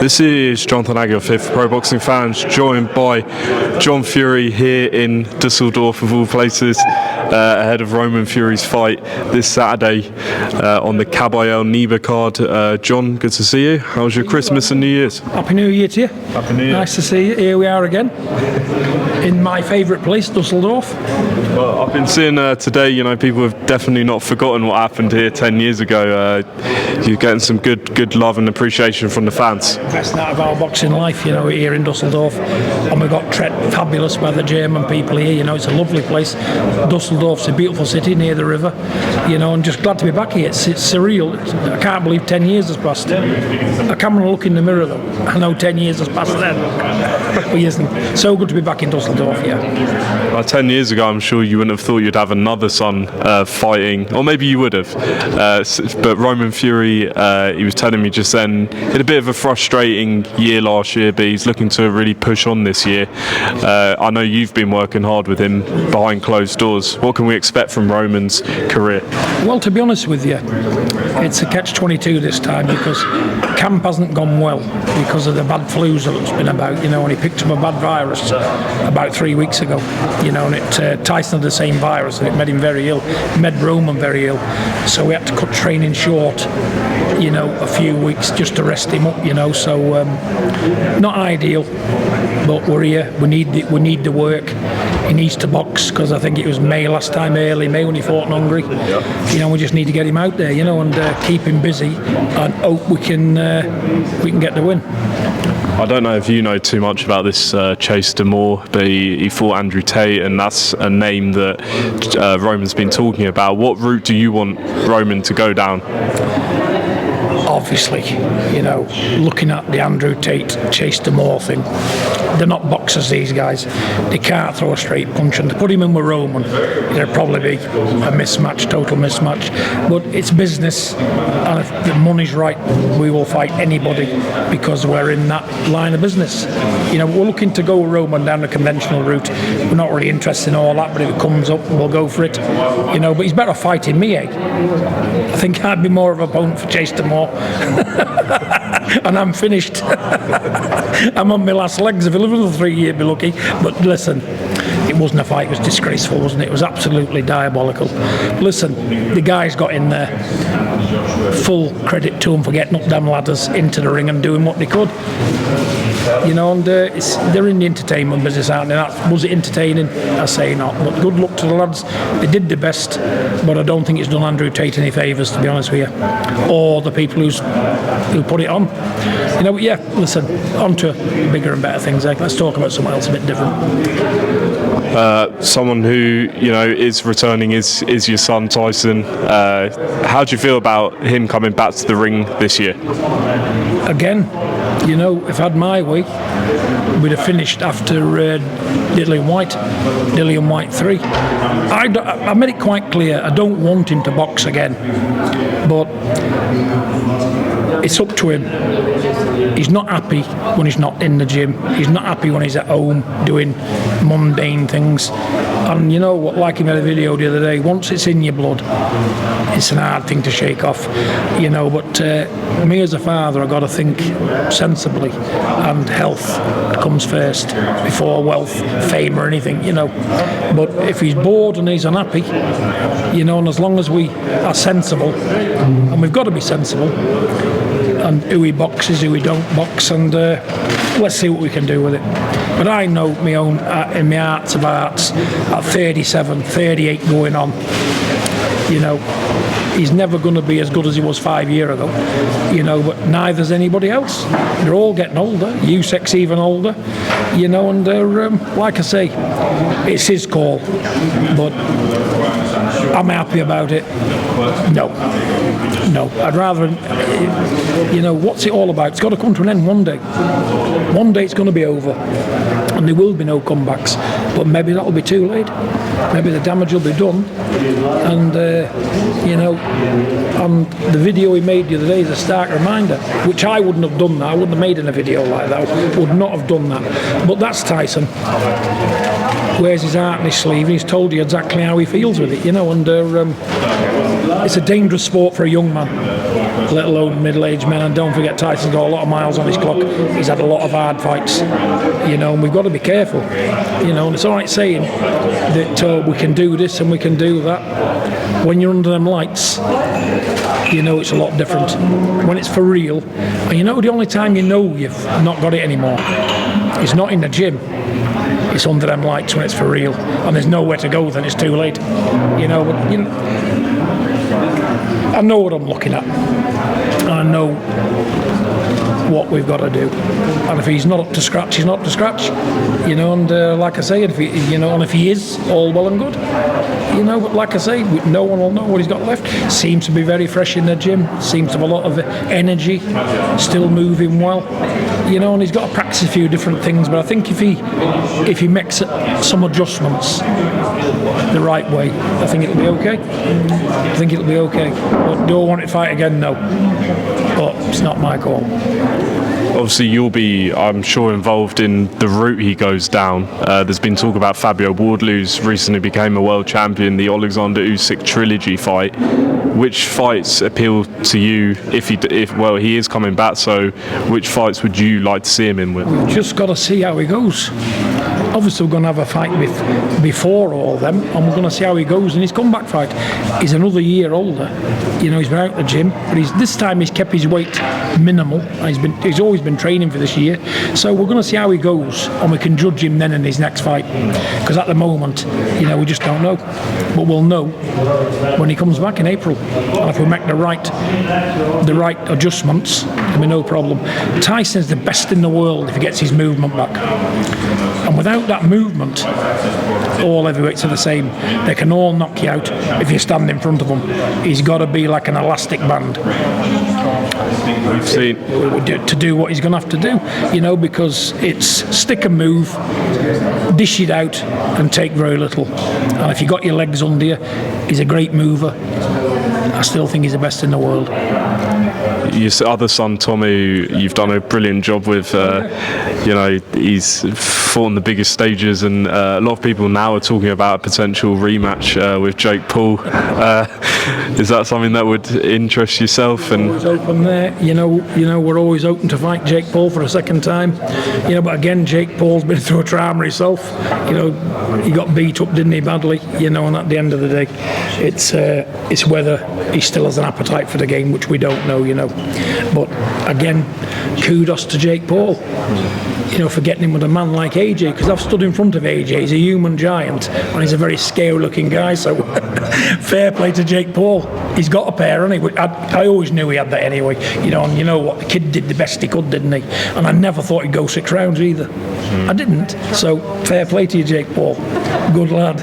This is Jonathan Agit here for Pro Boxing Fans, joined by John Fury here in Dusseldorf, of all places, ahead of Roman Fury's fight this Saturday on the Kabayel Knyba card. John, good to see you. How was your Christmas and New Year's? Happy New Year to you. Happy New Year. Nice to see you. Here we are again in my favourite place, Dusseldorf. Well, I've been seeing today, people have definitely not forgotten what happened here 10 years ago. You're getting some good love and appreciation from the fans. Best night of our boxing life, here in Dusseldorf. And we've got fabulous weather, German people here, it's a lovely place. Dusseldorf's a beautiful city near the river, and just glad to be back here. It's surreal. I can't believe 10 years has passed. I can't really look in the mirror though. I know 10 years has passed then. But isn't so good to be back in Dusseldorf, yeah. Well, 10 years ago, I'm sure you wouldn't have thought you'd have another son fighting, or maybe you would have. But Roman Fury, he was telling me just then, had a bit of a frustrating year last year, but he's looking to really push on this year. I know you've been working hard with him behind closed doors. What can we expect from Roman's career? Well, to be honest with you, it's a catch-22 this time because camp hasn't gone well because of the bad flus that's been about, and he picked up a bad virus about 3 weeks ago, and Tyson had the same virus and it made him very ill, made Roman very ill, so we had to cut training short, a few weeks just to rest him up, so not ideal, but we're here. We need the work. He needs to box because I think it was May last time, early May when he fought in Hungary. We just need to get him out there, and keep him busy and hope we can get the win. I don't know if you know too much about this Chase D'Amour, but he fought Andrew Tate, and that's a name that Roman's been talking about. What route do you want Roman to go down? Obviously, looking at the Andrew Tate, Chase D'Amour thing, they're not boxers, these guys. They can't throw a straight punch, and to put him in with Roman, it'd probably be a mismatch, total mismatch. But it's business, and if the money's right, we will fight anybody because we're in that line of business. We're looking to go Roman down the conventional route. We're not really interested in all that, but if it comes up, we'll go for it. But he's better fighting me, I think I'd be more of an opponent for Chase D'Amour. And I'm finished. I'm on my last legs. If I live another 3 years, be lucky. But listen, it wasn't a fight. It was disgraceful, wasn't it? It was absolutely diabolical. Listen, the guys got in there. Full credit to them for getting up them ladders into the ring and doing what they could. And they're in the entertainment business, aren't they? Was it entertaining? I say not. But good luck to the lads. They did their best, but I don't think it's done Andrew Tate any favours, to be honest with you, or the people who put it on. But yeah, listen, on to bigger and better things. Let's talk about something else a bit different. Someone who is returning is your son Tyson. How do you feel about him coming back to the ring this year? Again, if I had my way, we'd have finished after Dillian White 3. I made it quite clear I don't want him to box again, but it's up to him. He's not happy when he's not in the gym. He's not happy when he's at home doing mundane things. And what, like he made a video the other day, once it's in your blood, it's an hard thing to shake off, but me as a father, I've got to think sensibly, and health comes first before wealth, fame or anything, But if he's bored and he's unhappy, and as long as we are sensible, and we've got to be sensible, and who he boxes, who he don't box, and let's see what we can do with it. But I know my own, in my hearts of hearts, at 37, 38 going on, he's never going to be as good as he was 5 years ago, but neither's anybody else. They're all getting older. Usyk's even older, and they're, like I say, it's his call, but am I happy about it? No. I'd rather, what's it all about? It's got to come to an end one day. One day it's going to be over, and there will be no comebacks, but maybe that'll be too late. Maybe the damage will be done, and and the video he made the other day is a stark reminder, which I wouldn't have done that. I wouldn't have made in a video like that. I would not have done that. But that's Tyson. Wears his heart in his sleeve, and he's told you exactly how he feels with it, and it's a dangerous sport for a young man. let alone middle-aged men. And don't forget, Tyson's got a lot of miles on his clock. He's had a lot of hard fights, and we've got to be careful, and it's all right saying that we can do this and we can do that. When you're under them lights, it's a lot different. When it's for real, and the only time you've not got it anymore is not in the gym. It's under them lights when it's for real, and there's nowhere to go. Then it's too late. I know what I'm looking at. I know what we've got to do, and if he's not up to scratch, he's not up to scratch. And like I say, if he is, all well and good. But like I say, no one will know what he's got left. Seems to be very fresh in the gym. Seems to have a lot of energy. Still moving well. And he's got to practice a few different things. But I think if he makes some adjustments the right way, I think it'll be okay. But do I want to fight again? No. But it's not my call. Obviously, you'll be, I'm sure, involved in the route he goes down. There's been talk about Fabio Wardlow's recently became a world champion, the Alexander Usyk trilogy fight. Which fights appeal to you if he is coming back? So, which fights would you like to see him in with? We've just got to see how he goes. Obviously, we're going to have a fight before all of them, and we're going to see how he goes in his comeback fight. He's another year older. He's been out of the gym, but this time he's kept his weight minimal. He's always been training for this year, so we're going to see how he goes, and we can judge him then in his next fight. Because at the moment, we just don't know, but we'll know when he comes back in April. And if we make the right adjustments, there'll be no problem. Tyson's the best in the world if he gets his movement back. And without that movement, all heavyweights are the same. They can all knock you out if you stand in front of them. He's got to be like an elastic band. We've seen to do what he's going to have to do, because it's stick and move, dish it out, and take very little. And if you got your legs under you, he's a great mover. I still think he's the best in the world. Your other son, Tommy, you've done a brilliant job with. He's fought on the biggest stages, and a lot of people now are talking about a potential rematch with Jake Paul. Is that something that would interest yourself? And always open there. We're always open to fight Jake Paul for a second time. But again, Jake Paul's been through a trauma himself. He got beat up, didn't he, badly? And at the end of the day, it's whether he still has an appetite for the game, which we don't know. But again, kudos to Jake Paul. For getting him with a man like AJ, because I've stood in front of AJ. He's a human giant, and he's a very scary-looking guy. So, fair play to Jake Paul. He's got a pair, hasn't he? I always knew he had that anyway. And you know what? The kid did the best he could, didn't he? And I never thought he'd go 6 rounds either. I didn't. So, fair play to you, Jake Paul. Good lad.